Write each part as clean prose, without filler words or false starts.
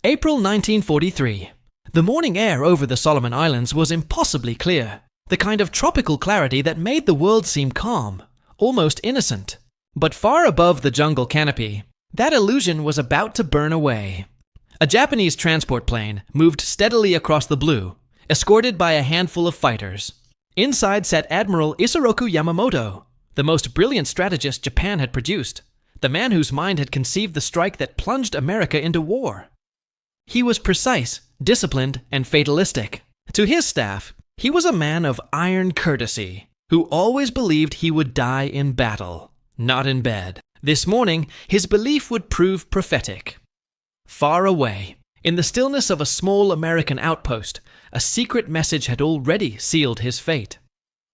April 1943. The morning air over the Solomon Islands was impossibly clear, the kind of tropical clarity that made the world seem calm, almost innocent. But far above the jungle canopy, that illusion was about to burn away. A Japanese transport plane moved steadily across the blue, escorted by a handful of fighters. Inside sat Admiral Isoroku Yamamoto, the most brilliant strategist Japan had produced, the man whose mind had conceived the strike that plunged America into war. He was precise, disciplined, and fatalistic. To his staff, he was a man of iron courtesy, who always believed he would die in battle, not in bed. This morning, his belief would prove prophetic. Far away, in the stillness of a small American outpost, a secret message had already sealed his fate.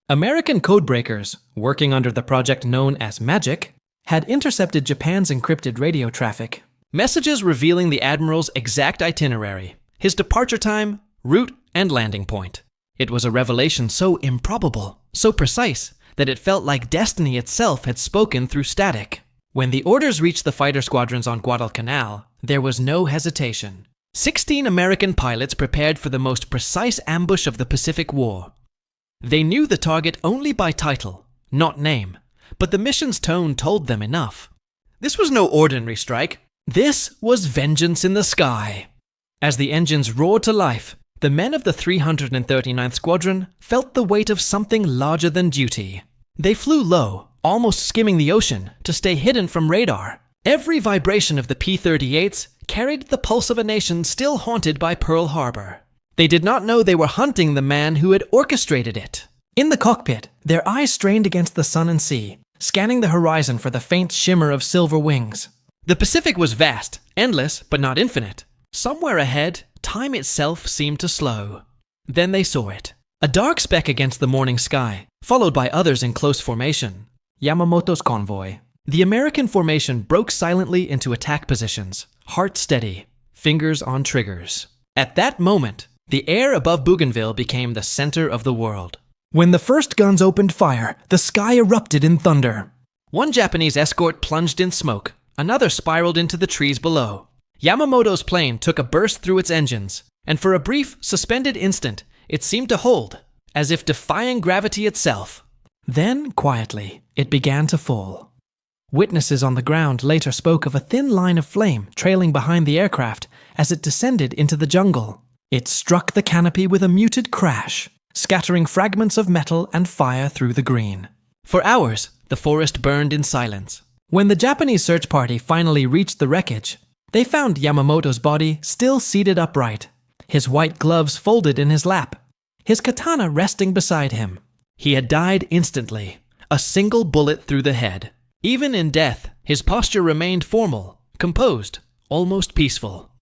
American codebreakers, working under the project known as Magic, had intercepted Japan's encrypted radio traffic. Messages revealing the Admiral's exact itinerary, his departure time, route, and landing point. It was a revelation so improbable, so precise, that it felt like destiny itself had spoken through static. When the orders reached the fighter squadrons on Guadalcanal, there was no hesitation. 16 American pilots prepared for the most precise ambush of the Pacific War. They knew the target only by title, not name, but the mission's tone told them enough. This was no ordinary strike. This was vengeance in the sky. As the engines roared to life, the men of the 339th Squadron felt the weight of something larger than duty. They flew low, almost skimming the ocean, to stay hidden from radar. Every vibration of the P-38s carried the pulse of a nation still haunted by Pearl Harbor. They did not know they were hunting the man who had orchestrated it. In the cockpit, their eyes strained against the sun and sea, scanning the horizon for the faint shimmer of silver wings. The Pacific was vast, endless, but not infinite. Somewhere ahead, time itself seemed to slow. Then they saw it. A dark speck against the morning sky, followed by others in close formation. Yamamoto's convoy. The American formation broke silently into attack positions, heart steady, fingers on triggers. At that moment, the air above Bougainville became the center of the world. When the first guns opened fire, the sky erupted in thunder. One Japanese escort plunged in smoke, another spiraled into the trees below. Yamamoto's plane took a burst through its engines, and for a brief, suspended instant, it seemed to hold, as if defying gravity itself. Then, quietly, it began to fall. Witnesses on the ground later spoke of a thin line of flame trailing behind the aircraft as it descended into the jungle. It struck the canopy with a muted crash, scattering fragments of metal and fire through the green. For hours, the forest burned in silence. When the Japanese search party finally reached the wreckage, they found Yamamoto's body still seated upright, his white gloves folded in his lap, his katana resting beside him. He had died instantly, a single bullet through the head. Even in death, his posture remained formal, composed, almost peaceful.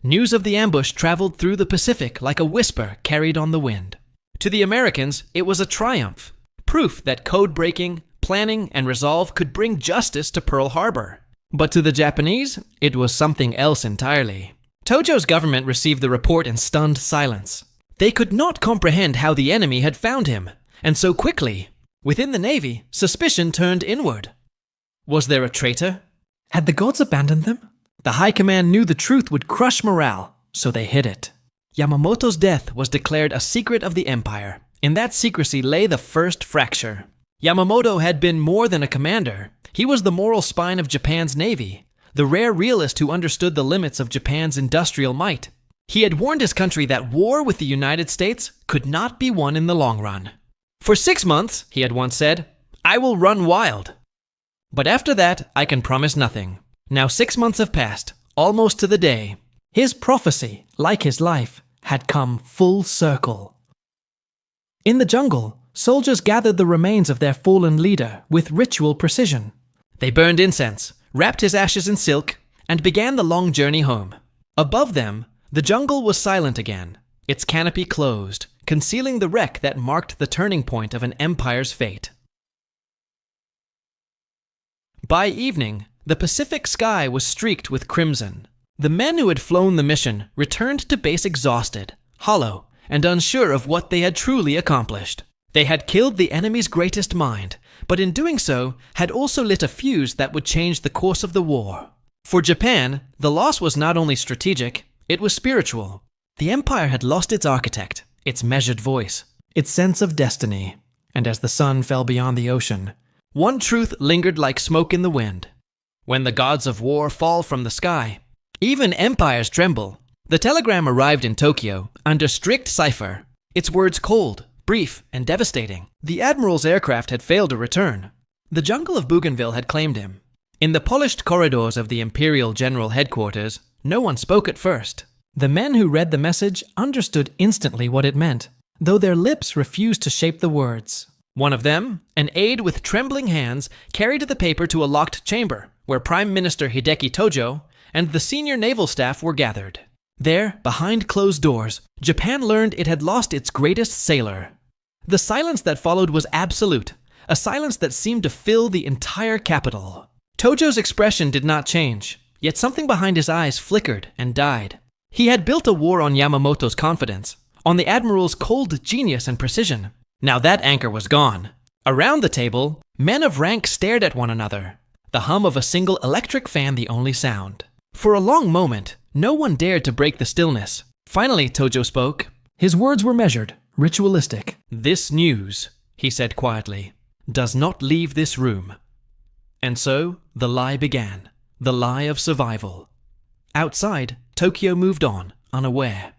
News of the ambush traveled through the Pacific like a whisper carried on the wind. To the Americans, it was a triumph, proof that code-breaking, planning, and resolve could bring justice to Pearl Harbor. But to the Japanese, it was something else entirely. Tojo's government received the report in stunned silence. They could not comprehend how the enemy had found him, and so quickly. Within the Navy, suspicion turned inward. Was there a traitor? Had the gods abandoned them? The High Command knew the truth would crush morale, so they hid it. Yamamoto's death was declared a secret of the Empire. In that secrecy lay the first fracture. Yamamoto had been more than a commander. He was the moral spine of Japan's Navy, the rare realist who understood the limits of Japan's industrial might. He had warned his country that war with the United States could not be won in the long run. For 6 months, he had once said, I will run wild. But after that, I can promise nothing. Now 6 months have passed, almost to the day. His prophecy, like his life, had come full circle. In the jungle, soldiers gathered the remains of their fallen leader with ritual precision. They burned incense, wrapped his ashes in silk, and began the long journey home. Above them, the jungle was silent again, its canopy closed, concealing the wreck that marked the turning point of an empire's fate. By evening, the Pacific sky was streaked with crimson. The men who had flown the mission returned to base exhausted, hollow, and unsure of what they had truly accomplished. They had killed the enemy's greatest mind, but in doing so, had also lit a fuse that would change the course of the war. For Japan, the loss was not only strategic, It was spiritual. The empire had lost its architect, its measured voice, its sense of destiny. And as the sun fell beyond the ocean, one truth lingered like smoke in the wind. When the gods of war fall from the sky, even empires tremble. The telegram arrived in Tokyo under strict cipher, its words cold, brief, and devastating. The admiral's aircraft had failed to return. The jungle of Bougainville had claimed him. In the polished corridors of the Imperial General Headquarters, no one spoke at first. The men who read the message understood instantly what it meant, though their lips refused to shape the words. One of them, an aide with trembling hands, carried the paper to a locked chamber, where Prime Minister Hideki Tojo and the senior naval staff were gathered. There, behind closed doors, Japan learned it had lost its greatest sailor. The silence that followed was absolute, a silence that seemed to fill the entire capital. Tojo's expression did not change, yet something behind his eyes flickered and died. He had built a war on Yamamoto's confidence, on the admiral's cold genius and precision. Now that anchor was gone. Around the table, men of rank stared at one another, the hum of a single electric fan the only sound. For a long moment, no one dared to break the stillness. Finally, Tojo spoke. His words were measured, ritualistic. "This news," he said quietly, "does not leave this room." And so, the lie began. The lie of survival. Outside, Tokyo moved on, unaware.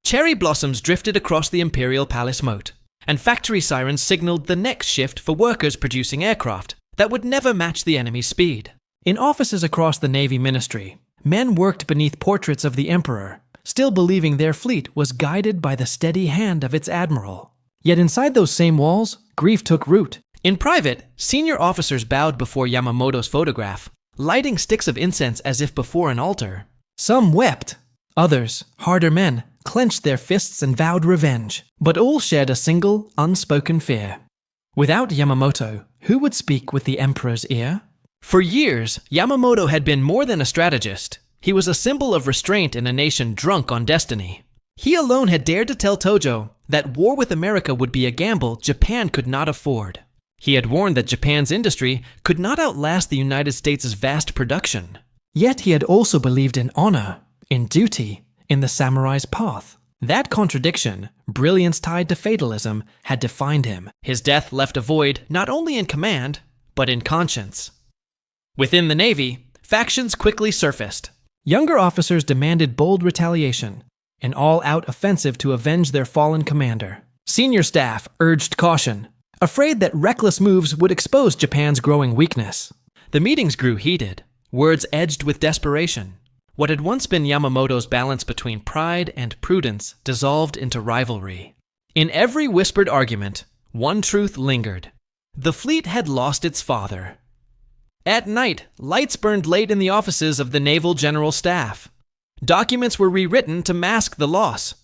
Cherry blossoms drifted across the Imperial Palace moat, and factory sirens signaled the next shift for workers producing aircraft that would never match the enemy's speed. In offices across the Navy Ministry, men worked beneath portraits of the Emperor, still believing their fleet was guided by the steady hand of its admiral. Yet inside those same walls, grief took root. In private, senior officers bowed before Yamamoto's photograph, lighting sticks of incense as if before an altar. Some wept. Others, harder men, clenched their fists and vowed revenge. But all shared a single, unspoken fear. Without Yamamoto, who would speak with the Emperor's ear? For years, Yamamoto had been more than a strategist. He was a symbol of restraint in a nation drunk on destiny. He alone had dared to tell Tojo that war with America would be a gamble Japan could not afford. He had warned that Japan's industry could not outlast the United States' vast production. Yet he had also believed in honor, in duty, in the samurai's path. That contradiction, brilliance tied to fatalism, had defined him. His death left a void not only in command, but in conscience. Within the Navy, factions quickly surfaced. Younger officers demanded bold retaliation, an all-out offensive to avenge their fallen commander. Senior staff urged caution, afraid that reckless moves would expose Japan's growing weakness. The meetings grew heated, words edged with desperation. What had once been Yamamoto's balance between pride and prudence dissolved into rivalry. In every whispered argument, one truth lingered. The fleet had lost its father. At night, lights burned late in the offices of the Naval General Staff. Documents were rewritten to mask the loss.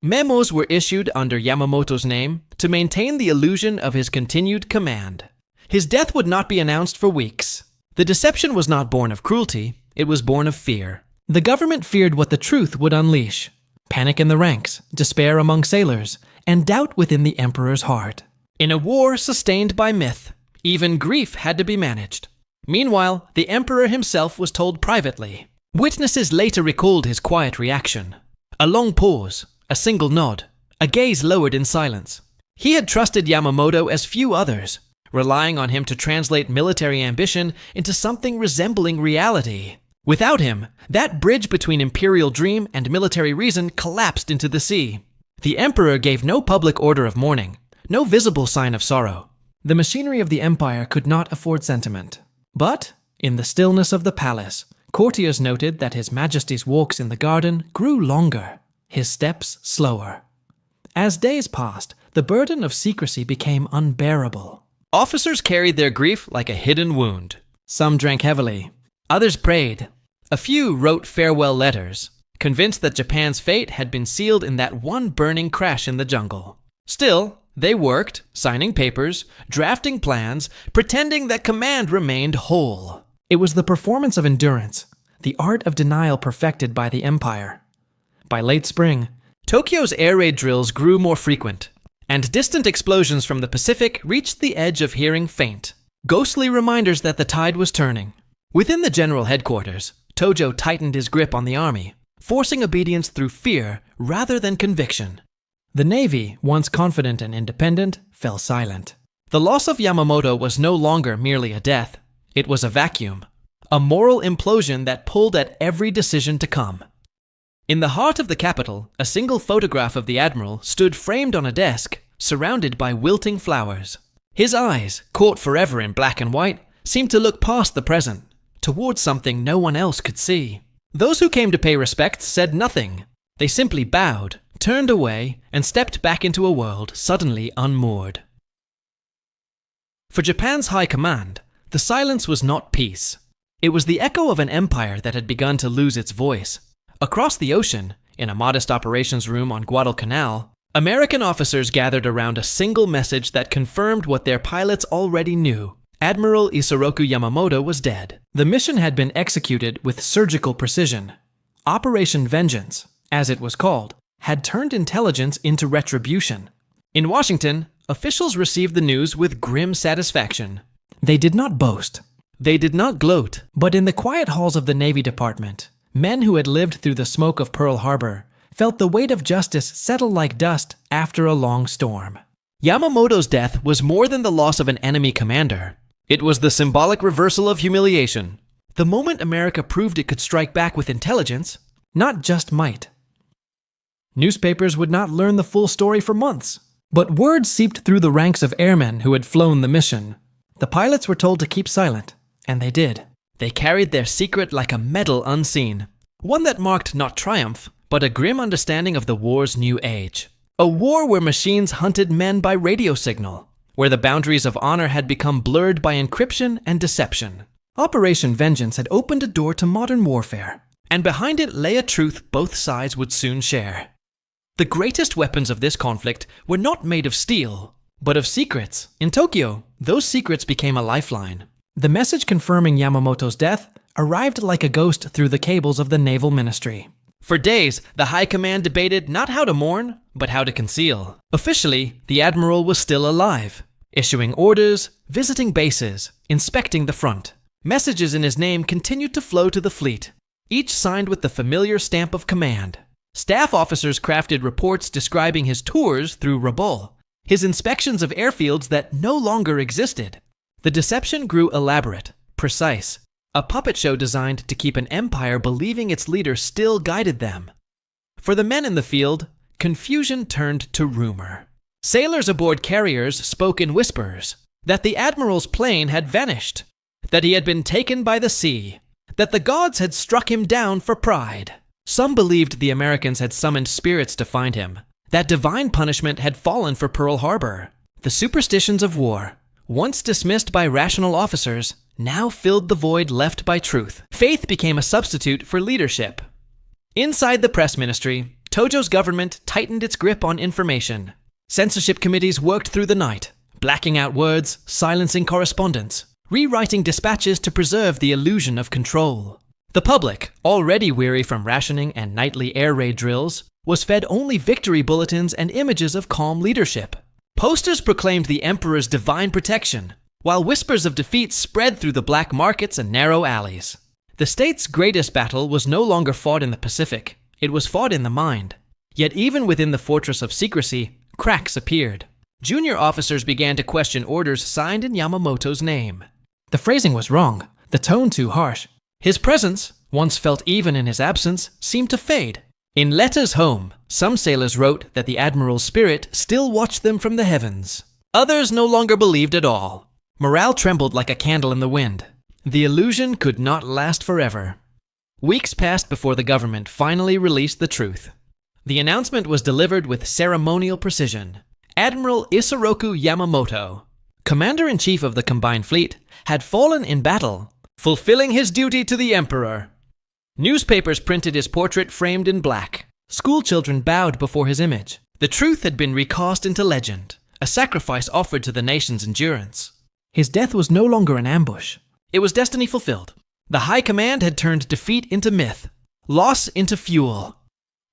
Memos were issued under Yamamoto's name to maintain the illusion of his continued command. His death would not be announced for weeks. The deception was not born of cruelty, it was born of fear. The government feared what the truth would unleash. Panic in the ranks, despair among sailors, and doubt within the emperor's heart. In a war sustained by myth, even grief had to be managed. Meanwhile, the emperor himself was told privately. Witnesses later recalled his quiet reaction. A long pause, a single nod, a gaze lowered in silence. He had trusted Yamamoto as few others, relying on him to translate military ambition into something resembling reality. Without him, that bridge between imperial dream and military reason collapsed into the sea. The emperor gave no public order of mourning, no visible sign of sorrow. The machinery of the empire could not afford sentiment. But, in the stillness of the palace, courtiers noted that His Majesty's walks in the garden grew longer, his steps slower. As days passed, the burden of secrecy became unbearable. Officers carried their grief like a hidden wound. Some drank heavily. Others prayed. A few wrote farewell letters, convinced that Japan's fate had been sealed in that one burning crash in the jungle. Still, they worked, signing papers, drafting plans, pretending that command remained whole. It was the performance of endurance, the art of denial perfected by the empire. By late spring, Tokyo's air raid drills grew more frequent, and distant explosions from the Pacific reached the edge of hearing faint, ghostly reminders that the tide was turning. Within the general headquarters, Tojo tightened his grip on the army. forcing obedience through fear rather than conviction. The Navy, once confident and independent, fell silent. The loss of Yamamoto was no longer merely a death. It was a vacuum, a moral implosion that pulled at every decision to come. In the heart of the capital, a single photograph of the admiral stood framed on a desk, surrounded by wilting flowers. His eyes, caught forever in black and white, seemed to look past the present, towards something no one else could see. Those who came to pay respects said nothing. They simply bowed, turned away, and stepped back into a world suddenly unmoored. For Japan's high command, the silence was not peace. It was the echo of an empire that had begun to lose its voice. Across the ocean, in a modest operations room on Guadalcanal, American officers gathered around a single message that confirmed what their pilots already knew. Admiral Isoroku Yamamoto was dead. The mission had been executed with surgical precision. Operation Vengeance, as it was called, had turned intelligence into retribution. In Washington, officials received the news with grim satisfaction. They did not boast. They did not gloat. But in the quiet halls of the Navy Department, men who had lived through the smoke of Pearl Harbor felt the weight of justice settle like dust after a long storm. Yamamoto's death was more than the loss of an enemy commander. It was the symbolic reversal of humiliation. The moment America proved it could strike back with intelligence, not just might. Newspapers would not learn the full story for months, but word seeped through the ranks of airmen who had flown the mission. The pilots were told to keep silent, and they did. They carried their secret like a medal unseen, one that marked not triumph, but a grim understanding of the war's new age. A war where machines hunted men by radio signal, where the boundaries of honor had become blurred by encryption and deception. Operation Vengeance had opened a door to modern warfare, and behind it lay a truth both sides would soon share. The greatest weapons of this conflict were not made of steel, but of secrets. In Tokyo, those secrets became a lifeline. The message confirming Yamamoto's death arrived like a ghost through the cables of the Naval Ministry. For days, the High Command debated not how to mourn, but how to conceal. Officially, the Admiral was still alive, issuing orders, visiting bases, inspecting the front. Messages in his name continued to flow to the fleet, each signed with the familiar stamp of command. Staff officers crafted reports describing his tours through Rabaul, his inspections of airfields that no longer existed. The deception grew elaborate, precise, a puppet show designed to keep an empire believing its leader still guided them. For the men in the field, confusion turned to rumor. Sailors aboard carriers spoke in whispers that the admiral's plane had vanished, that he had been taken by the sea, that the gods had struck him down for pride. Some believed the Americans had summoned spirits to find him, that divine punishment had fallen for Pearl Harbor. The superstitions of war, once dismissed by rational officers, now filled the void left by truth. Faith became a substitute for leadership. Inside the press ministry, Tojo's government tightened its grip on information. Censorship committees worked through the night, blacking out words, silencing correspondence, rewriting dispatches to preserve the illusion of control. The public, already weary from rationing and nightly air raid drills, was fed only victory bulletins and images of calm leadership. Posters proclaimed the emperor's divine protection, while whispers of defeat spread through the black markets and narrow alleys. The state's greatest battle was no longer fought in the Pacific. It was fought in the mind. Yet even within the fortress of secrecy, cracks appeared. Junior officers began to question orders signed in Yamamoto's name. The phrasing was wrong, the tone too harsh. His presence, once felt even in his absence, seemed to fade. In letters home, some sailors wrote that the admiral's spirit still watched them from the heavens. Others no longer believed at all. Morale trembled like a candle in the wind. The illusion could not last forever. Weeks passed before the government finally released the truth. The announcement was delivered with ceremonial precision. Admiral Isoroku Yamamoto, Commander-in-Chief of the Combined Fleet, had fallen in battle, fulfilling his duty to the Emperor. Newspapers printed his portrait framed in black. Schoolchildren bowed before his image. The truth had been recast into legend, a sacrifice offered to the nation's endurance. His death was no longer an ambush. It was destiny fulfilled. The High Command had turned defeat into myth, loss into fuel.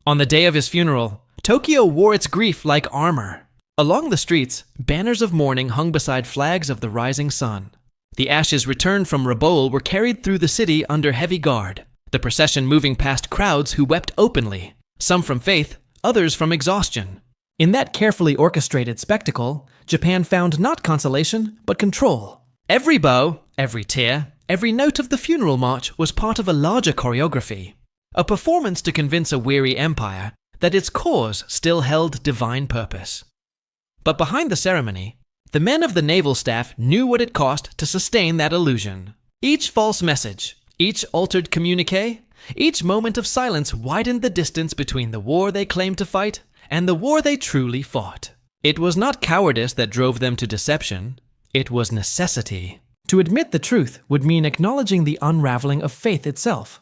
On the day of his funeral, Tokyo wore its grief like armor. Along the streets, banners of mourning hung beside flags of the rising sun. The ashes returned from Rabaul were carried through the city under heavy guard. the procession moving past crowds who wept openly, some from faith, others from exhaustion. In that carefully orchestrated spectacle, Japan found not consolation, but control. Every bow, every tear, every note of the funeral march was part of a larger choreography, a performance to convince a weary empire that its cause still held divine purpose. But behind the ceremony, the men of the naval staff knew what it cost to sustain that illusion. Each false message, each altered communique, each moment of silence widened the distance between the war they claimed to fight and the war they truly fought. It was not cowardice that drove them to deception, it was necessity. To admit the truth would mean acknowledging the unraveling of faith itself.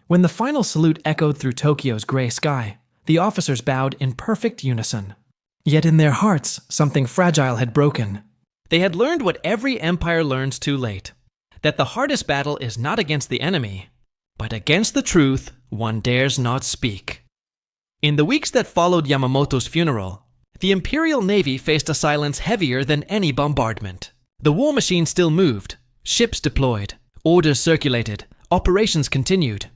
When the final salute echoed through Tokyo's gray sky, the officers bowed in perfect unison. Yet in their hearts, something fragile had broken. They had learned what every empire learns too late, that the hardest battle is not against the enemy, but against the truth one dares not speak. In the weeks that followed Yamamoto's funeral, the Imperial Navy faced a silence heavier than any bombardment. The war machine still moved, ships deployed, orders circulated, operations continued.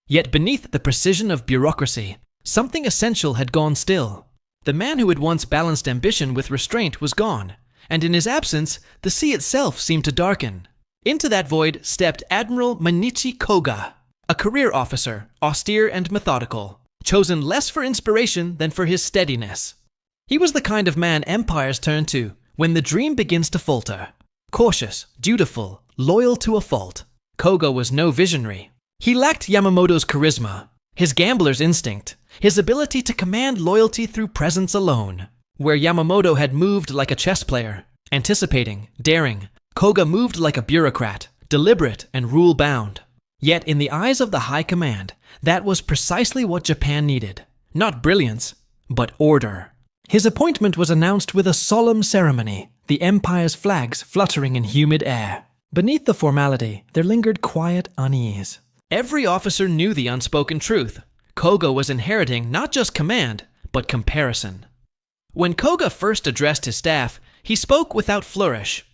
Yet beneath the precision of bureaucracy, something essential had gone still. The man who had once balanced ambition with restraint was gone, and in his absence, the sea itself seemed to darken. Into that void stepped Admiral Manichi Koga, a career officer, austere and methodical, chosen less for inspiration than for his steadiness. He was the kind of man empires turn to when the dream begins to falter. Cautious, dutiful, loyal to a fault, Koga was no visionary. He lacked Yamamoto's charisma, his gambler's instinct, his ability to command loyalty through presence alone. Where Yamamoto had moved like a chess player, anticipating, daring, Koga moved like a bureaucrat, deliberate and rule-bound. Yet in the eyes of the high command, that was precisely what Japan needed. Not brilliance, but order. His appointment was announced with a solemn ceremony, the empire's flags fluttering in humid air. Beneath the formality, there lingered quiet unease. Every officer knew the unspoken truth. Koga was inheriting not just command, but comparison. When Koga first addressed his staff, he spoke without flourish.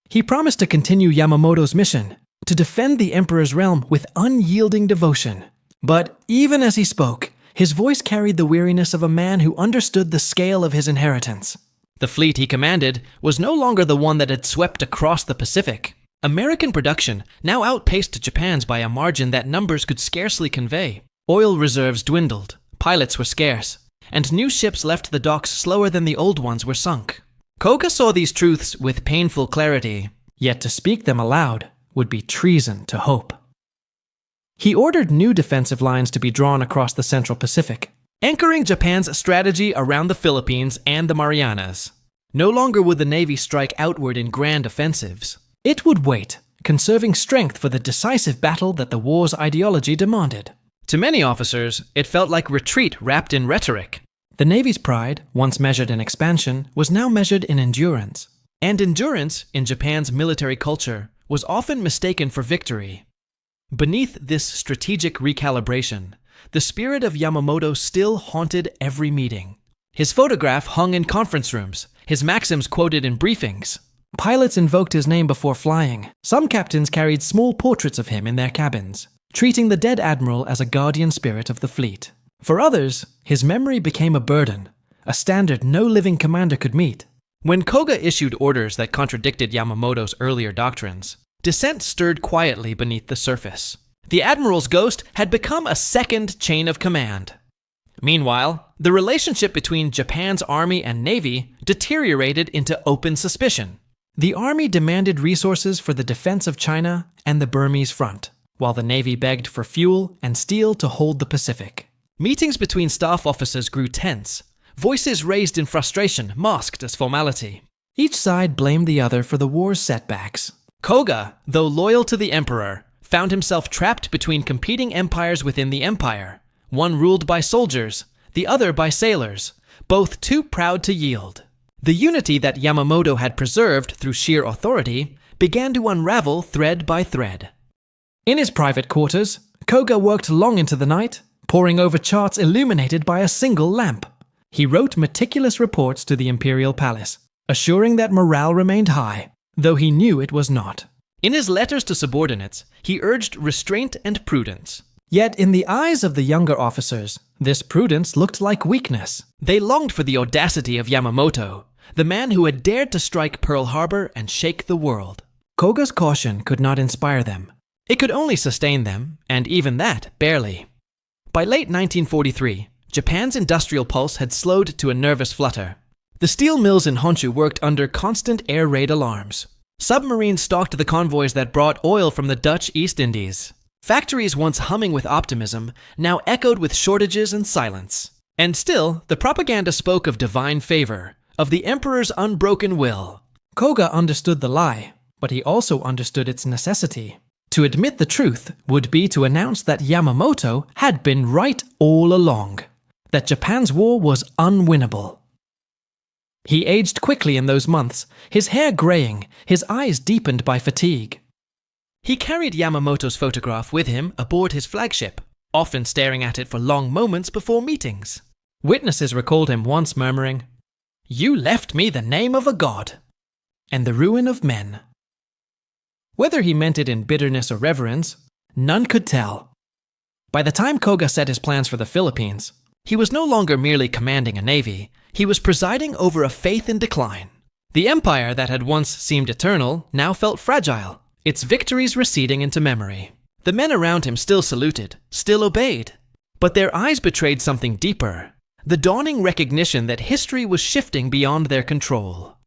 He promised to continue Yamamoto's mission, to defend the emperor's realm with unyielding devotion. But even as he spoke, his voice carried the weariness of a man who understood the scale of his inheritance. The fleet he commanded was no longer the one that had swept across the Pacific. American production now outpaced Japan's by a margin that numbers could scarcely convey. Oil reserves dwindled, pilots were scarce, and new ships left the docks slower than the old ones were sunk. Koga saw these truths with painful clarity, yet to speak them aloud would be treason to hope. He ordered new defensive lines to be drawn across the Central Pacific, anchoring Japan's strategy around the Philippines and the Marianas. No longer would the Navy strike outward in grand offensives. It would wait, conserving strength for the decisive battle that the war's ideology demanded. To many officers, it felt like retreat wrapped in rhetoric. The Navy's pride, once measured in expansion, was now measured in endurance. And endurance, in Japan's military culture, was often mistaken for victory. Beneath this strategic recalibration, the spirit of Yamamoto still haunted every meeting. His photograph hung in conference rooms, his maxims quoted in briefings. Pilots invoked his name before flying. Some captains carried small portraits of him in their cabins, treating the dead admiral as a guardian spirit of the fleet. For others, his memory became a burden, a standard no living commander could meet. When Koga issued orders that contradicted Yamamoto's earlier doctrines, dissent stirred quietly beneath the surface. The admiral's ghost had become a second chain of command. Meanwhile, the relationship between Japan's army and navy deteriorated into open suspicion. The army demanded resources for the defense of China and the Burmese front, while the navy begged for fuel and steel to hold the Pacific. Meetings between staff officers grew tense, voices raised in frustration masked as formality. Each side blamed the other for the war's setbacks. Koga, though loyal to the emperor, found himself trapped between competing empires within the empire, one ruled by soldiers, the other by sailors, both too proud to yield. The unity that Yamamoto had preserved through sheer authority began to unravel thread by thread. In his private quarters, Koga worked long into the night, poring over charts illuminated by a single lamp. He wrote meticulous reports to the imperial palace, assuring that morale remained high, though he knew it was not. In his letters to subordinates, he urged restraint and prudence. Yet in the eyes of the younger officers, this prudence looked like weakness. They longed for the audacity of Yamamoto, the man who had dared to strike Pearl Harbor and shake the world. Koga's caution could not inspire them. It could only sustain them, and even that, barely. By late 1943, Japan's industrial pulse had slowed to a nervous flutter. The steel mills in Honshu worked under constant air raid alarms. Submarines stalked the convoys that brought oil from the Dutch East Indies. Factories once humming with optimism now echoed with shortages and silence. And still, the propaganda spoke of divine favor, of the emperor's unbroken will. Koga understood the lie, but he also understood its necessity. To admit the truth would be to announce that Yamamoto had been right all along, that Japan's war was unwinnable. He aged quickly in those months, his hair graying, his eyes deepened by fatigue. He carried Yamamoto's photograph with him aboard his flagship, often staring at it for long moments before meetings. Witnesses recalled him once murmuring, "You left me the name of a god, and the ruin of men." Whether he meant it in bitterness or reverence, none could tell. By the time Koga set his plans for the Philippines, he was no longer merely commanding a navy, he was presiding over a faith in decline. The empire that had once seemed eternal now felt fragile, its victories receding into memory. The men around him still saluted, still obeyed, but their eyes betrayed something deeper, the dawning recognition that history was shifting beyond their control.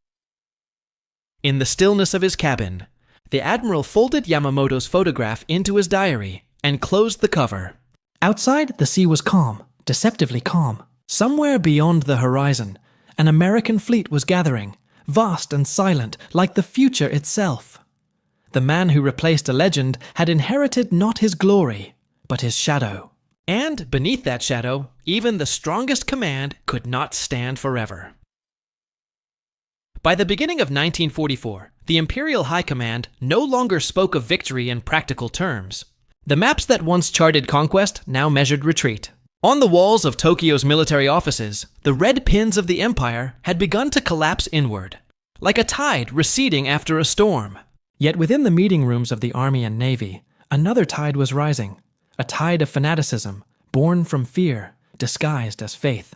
In the stillness of his cabin, the Admiral folded Yamamoto's photograph into his diary and closed the cover. Outside, the sea was calm, deceptively calm. Somewhere beyond the horizon, an American fleet was gathering, vast and silent, like the future itself. The man who replaced a legend had inherited not his glory, but his shadow. And beneath that shadow, even the strongest command could not stand forever. By the beginning of 1944, the Imperial High Command no longer spoke of victory in practical terms. The maps that once charted conquest now measured retreat. On the walls of Tokyo's military offices, the red pins of the empire had begun to collapse inward, like a tide receding after a storm. Yet within the meeting rooms of the Army and Navy, another tide was rising, a tide of fanaticism, born from fear, disguised as faith.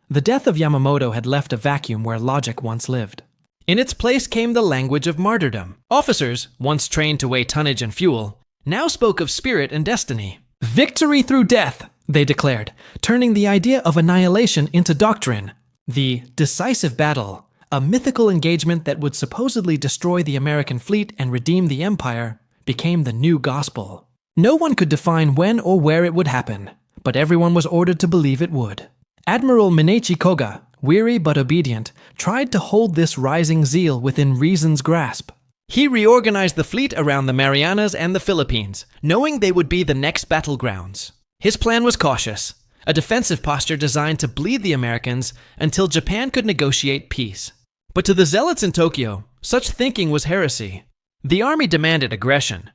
The death of Yamamoto had left a vacuum where logic once lived. In its place came the language of martyrdom. Officers, once trained to weigh tonnage and fuel, now spoke of spirit and destiny. Victory through death, they declared, turning the idea of annihilation into doctrine. The decisive battle, a mythical engagement that would supposedly destroy the American fleet and redeem the empire, became the new gospel. No one could define when or where it would happen, but everyone was ordered to believe it would. Admiral Minechi Koga, weary but obedient, tried to hold this rising zeal within reason's grasp. He reorganized the fleet around the Marianas and the Philippines, knowing they would be the next battlegrounds. His plan was cautious, a defensive posture designed to bleed the Americans until Japan could negotiate peace. But to the zealots in Tokyo, such thinking was heresy. The army demanded aggression.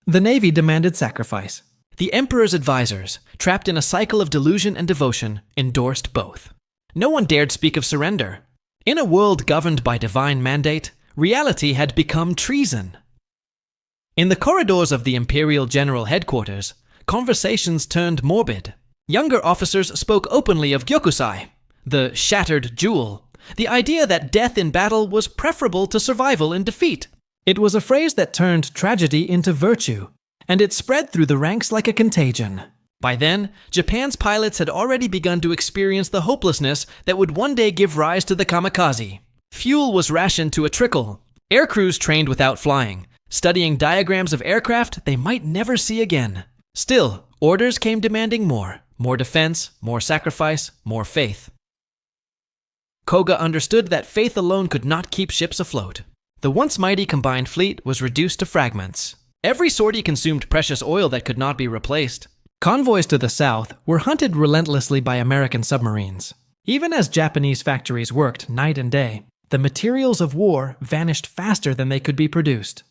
The navy demanded sacrifice. The emperor's advisors, trapped in a cycle of delusion and devotion, endorsed both. No one dared speak of surrender. In a world governed by divine mandate, reality had become treason. In the corridors of the Imperial General Headquarters, conversations turned morbid. Younger officers spoke openly of Gyokusai, the shattered jewel, the idea that death in battle was preferable to survival in defeat. It was a phrase that turned tragedy into virtue, and it spread through the ranks like a contagion. By then, Japan's pilots had already begun to experience the hopelessness that would one day give rise to the kamikaze. Fuel was rationed to a trickle. Aircrews trained without flying, studying diagrams of aircraft they might never see again. Still, orders came demanding more defense, more sacrifice, more faith. Koga understood that faith alone could not keep ships afloat. The once mighty combined fleet was reduced to fragments. Every sortie consumed precious oil that could not be replaced. Convoys to the south were hunted relentlessly by American submarines. Even as Japanese factories worked night and day, the materials of war vanished faster than they could be produced.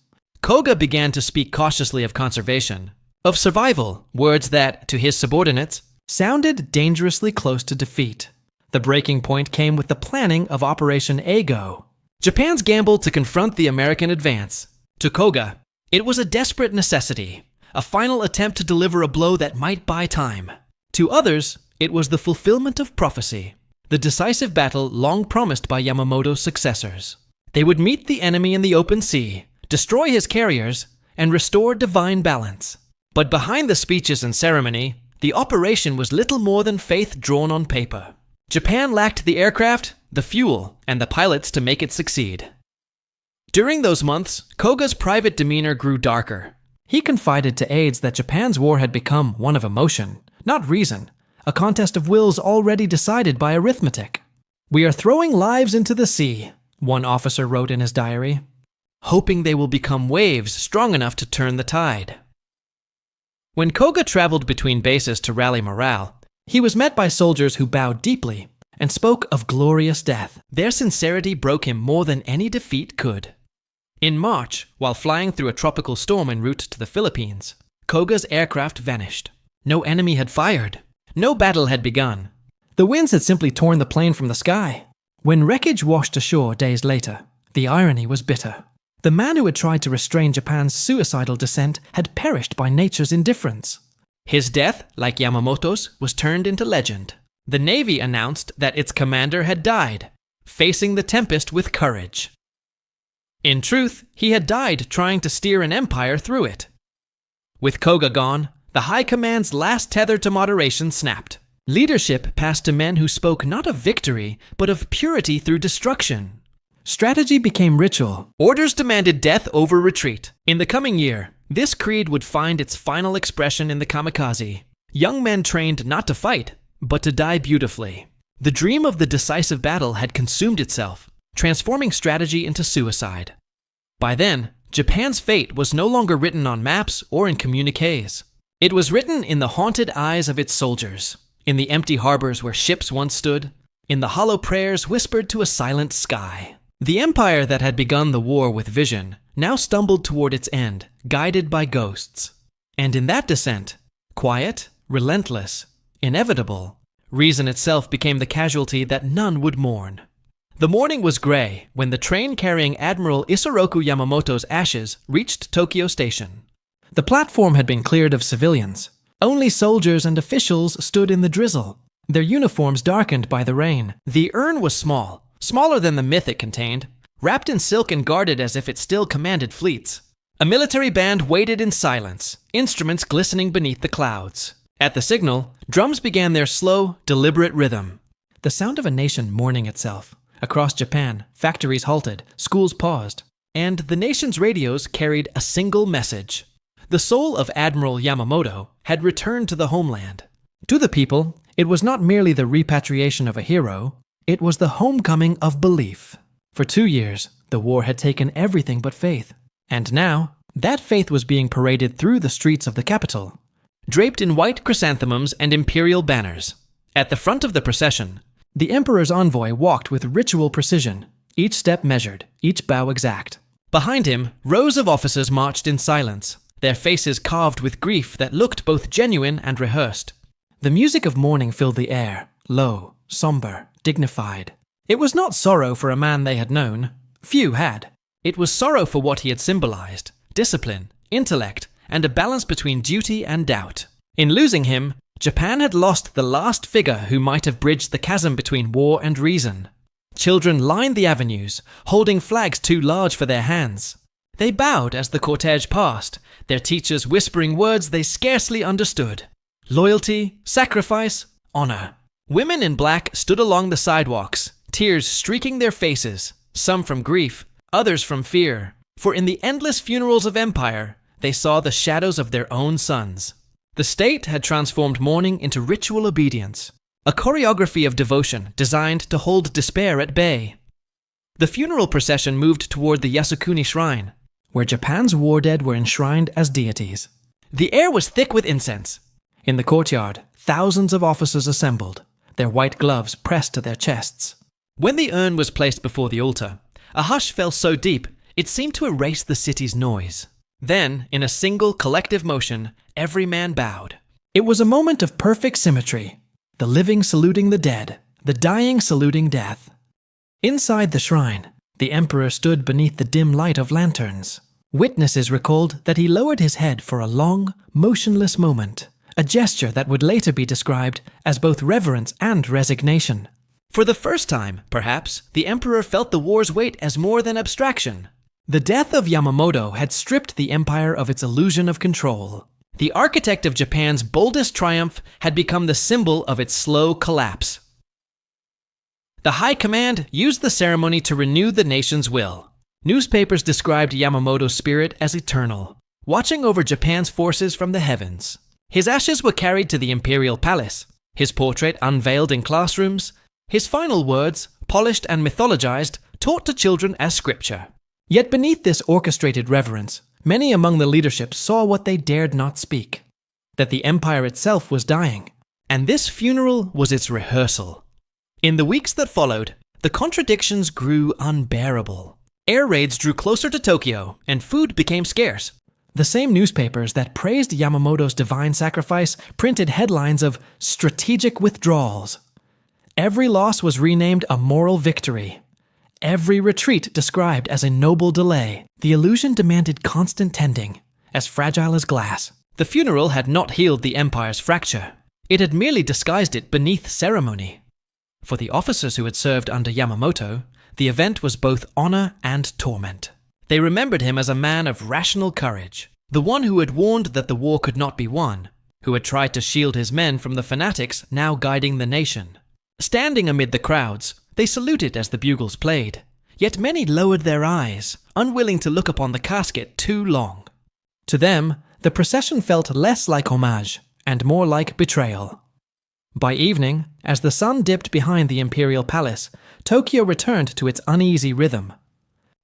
Koga began to speak cautiously of conservation, of survival, words that, to his subordinates, sounded dangerously close to defeat. The breaking point came with the planning of Operation Eigo. Japan's gamble to confront the American advance. To Koga, it was a desperate necessity, a final attempt to deliver a blow that might buy time. To others, it was the fulfillment of prophecy, the decisive battle long promised by Yamamoto's successors. They would meet the enemy in the open sea, destroy his carriers, and restore divine balance. But behind the speeches and ceremony, the operation was little more than faith drawn on paper. Japan lacked the aircraft, the fuel, and the pilots to make it succeed. During those months, Koga's private demeanor grew darker. He confided to aides that Japan's war had become one of emotion, not reason, a contest of wills already decided by arithmetic. "We are throwing lives into the sea," one officer wrote in his diary, "hoping they will become waves strong enough to turn the tide." When Koga traveled between bases to rally morale, he was met by soldiers who bowed deeply and spoke of glorious death. Their sincerity broke him more than any defeat could. In March, while flying through a tropical storm en route to the Philippines, Koga's aircraft vanished. No enemy had fired. No battle had begun. The winds had simply torn the plane from the sky. When wreckage washed ashore days later, the irony was bitter. The man who had tried to restrain Japan's suicidal descent had perished by nature's indifference. His death, like Yamamoto's, was turned into legend. The Navy announced that its commander had died, facing the tempest with courage. In truth, he had died trying to steer an empire through it. With Koga gone, the High Command's last tether to moderation snapped. Leadership passed to men who spoke not of victory, but of purity through destruction. Strategy became ritual. Orders demanded death over retreat. In the coming year, this creed would find its final expression in the kamikaze. Young men trained not to fight, but to die beautifully. The dream of the decisive battle had consumed itself, transforming strategy into suicide. By then, Japan's fate was no longer written on maps or in communiques. It was written in the haunted eyes of its soldiers, in the empty harbors where ships once stood, in the hollow prayers whispered to a silent sky. The empire that had begun the war with vision now stumbled toward its end, guided by ghosts. And in that descent, quiet, relentless, inevitable, reason itself became the casualty that none would mourn. The morning was gray when the train carrying Admiral Isoroku Yamamoto's ashes reached Tokyo Station. The platform had been cleared of civilians. Only soldiers and officials stood in the drizzle, their uniforms darkened by the rain. The urn was small, smaller than the myth it contained, wrapped in silk and guarded as if it still commanded fleets. A military band waited in silence, instruments glistening beneath the clouds. At the signal, drums began their slow, deliberate rhythm. The sound of a nation mourning itself. Across Japan, factories halted, schools paused, and the nation's radios carried a single message. The soul of Admiral Yamamoto had returned to the homeland. To the people, it was not merely the repatriation of a hero, it was the homecoming of belief. For 2 years, the war had taken everything but faith. And now, that faith was being paraded through the streets of the capital, draped in white chrysanthemums and imperial banners. At the front of the procession, the emperor's envoy walked with ritual precision, each step measured, each bow exact. Behind him, rows of officers marched in silence, their faces carved with grief that looked both genuine and rehearsed. The music of mourning filled the air, low, somber, dignified. It was not sorrow for a man they had known. Few had. It was sorrow for what he had symbolized: discipline, intellect, and a balance between duty and doubt. In losing him, Japan had lost the last figure who might have bridged the chasm between war and reason. Children lined the avenues, holding flags too large for their hands. They bowed as the cortege passed, their teachers whispering words they scarcely understood. Loyalty, sacrifice, honor. Women in black stood along the sidewalks, tears streaking their faces, some from grief, others from fear. For in the endless funerals of empire, they saw the shadows of their own sons. The state had transformed mourning into ritual obedience, a choreography of devotion designed to hold despair at bay. The funeral procession moved toward the Yasukuni Shrine, where Japan's war dead were enshrined as deities. The air was thick with incense. In the courtyard, thousands of officers assembled, their white gloves pressed to their chests. When the urn was placed before the altar, a hush fell so deep it seemed to erase the city's noise. Then, in a single collective motion, every man bowed. It was a moment of perfect symmetry, the living saluting the dead, the dying saluting death. Inside the shrine, the emperor stood beneath the dim light of lanterns. Witnesses recalled that he lowered his head for a long, motionless moment, a gesture that would later be described as both reverence and resignation. For the first time, perhaps, the emperor felt the war's weight as more than abstraction. The death of Yamamoto had stripped the empire of its illusion of control. The architect of Japan's boldest triumph had become the symbol of its slow collapse. The High Command used the ceremony to renew the nation's will. Newspapers described Yamamoto's spirit as eternal, watching over Japan's forces from the heavens. His ashes were carried to the Imperial Palace, his portrait unveiled in classrooms, his final words, polished and mythologized, taught to children as scripture. Yet beneath this orchestrated reverence, many among the leadership saw what they dared not speak, that the empire itself was dying, and this funeral was its rehearsal. In the weeks that followed, the contradictions grew unbearable. Air raids drew closer to Tokyo, and food became scarce. The same newspapers that praised Yamamoto's divine sacrifice printed headlines of strategic withdrawals. Every loss was renamed a moral victory. Every retreat described as a noble delay. The illusion demanded constant tending, as fragile as glass. The funeral had not healed the empire's fracture. It had merely disguised it beneath ceremony. For the officers who had served under Yamamoto, the event was both honor and torment. They remembered him as a man of rational courage, the one who had warned that the war could not be won, who had tried to shield his men from the fanatics now guiding the nation. Standing amid the crowds, they saluted as the bugles played, yet many lowered their eyes, unwilling to look upon the casket too long. To them, the procession felt less like homage and more like betrayal. By evening, as the sun dipped behind the Imperial Palace, Tokyo returned to its uneasy rhythm.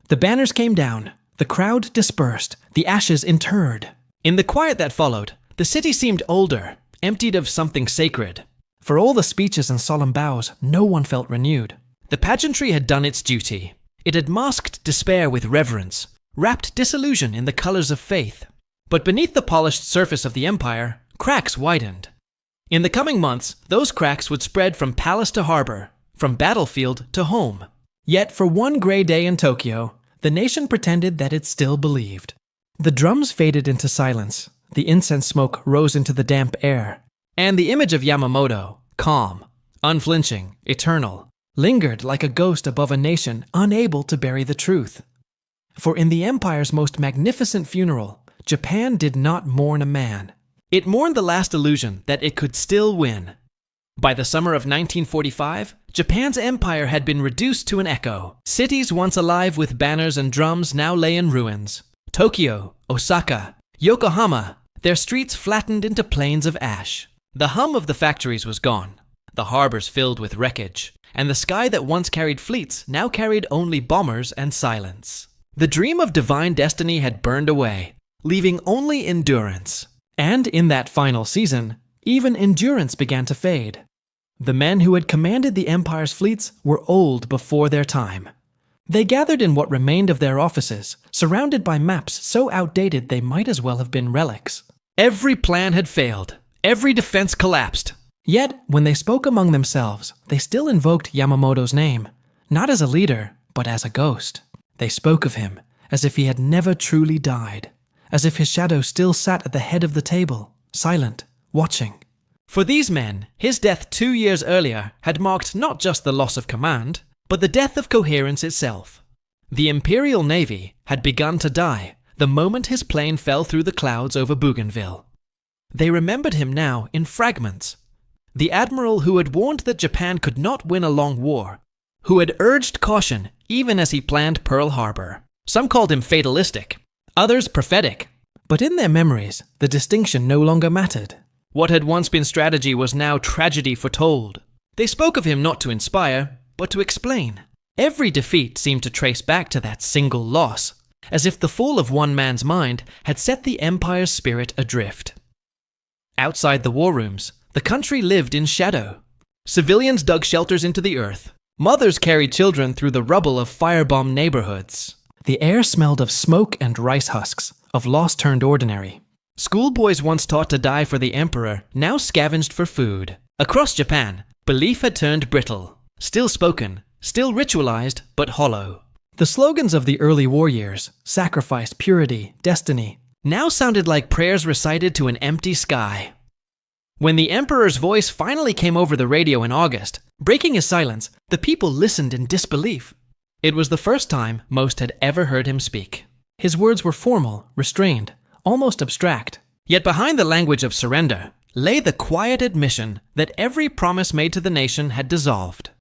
The banners came down, the crowd dispersed, the ashes interred. In the quiet that followed, the city seemed older, emptied of something sacred. For all the speeches and solemn bows, no one felt renewed. The pageantry had done its duty. It had masked despair with reverence, wrapped disillusion in the colors of faith. But beneath the polished surface of the empire, cracks widened. In the coming months, those cracks would spread from palace to harbor, from battlefield to home. Yet for one gray day in Tokyo, the nation pretended that it still believed. The drums faded into silence, the incense smoke rose into the damp air, and the image of Yamamoto, calm, unflinching, eternal, lingered like a ghost above a nation unable to bury the truth. For in the empire's most magnificent funeral, Japan did not mourn a man. It mourned the last illusion that it could still win. By the summer of 1945, Japan's empire had been reduced to an echo. Cities once alive with banners and drums now lay in ruins. Tokyo, Osaka, Yokohama, their streets flattened into plains of ash. The hum of the factories was gone, the harbors filled with wreckage, and the sky that once carried fleets now carried only bombers and silence. The dream of divine destiny had burned away, leaving only endurance. And in that final season, even endurance began to fade. The men who had commanded the empire's fleets were old before their time. They gathered in what remained of their offices, surrounded by maps so outdated they might as well have been relics. Every plan had failed. Every defense collapsed. Yet, when they spoke among themselves, they still invoked Yamamoto's name, not as a leader, but as a ghost. They spoke of him as if he had never truly died, as if his shadow still sat at the head of the table, silent, watching. For these men, his death 2 years earlier had marked not just the loss of command, but the death of coherence itself. The Imperial Navy had begun to die the moment his plane fell through the clouds over Bougainville. They remembered him now in fragments. The admiral who had warned that Japan could not win a long war, who had urged caution even as he planned Pearl Harbor. Some called him fatalistic, others prophetic. But in their memories, the distinction no longer mattered. What had once been strategy was now tragedy foretold. They spoke of him not to inspire, but to explain. Every defeat seemed to trace back to that single loss, as if the fall of one man's mind had set the empire's spirit adrift. Outside the war rooms, the country lived in shadow. Civilians dug shelters into the earth. Mothers carried children through the rubble of firebombed neighborhoods. The air smelled of smoke and rice husks, of loss turned ordinary. Schoolboys once taught to die for the emperor now scavenged for food. Across Japan, belief had turned brittle, still spoken, still ritualized, but hollow. The slogans of the early war years, sacrifice, purity, destiny, now sounded like prayers recited to an empty sky. When the Emperor's voice finally came over the radio in August, breaking his silence, the people listened in disbelief. It was the first time most had ever heard him speak. His words were formal, restrained, almost abstract. Yet behind the language of surrender lay the quiet admission that every promise made to the nation had dissolved.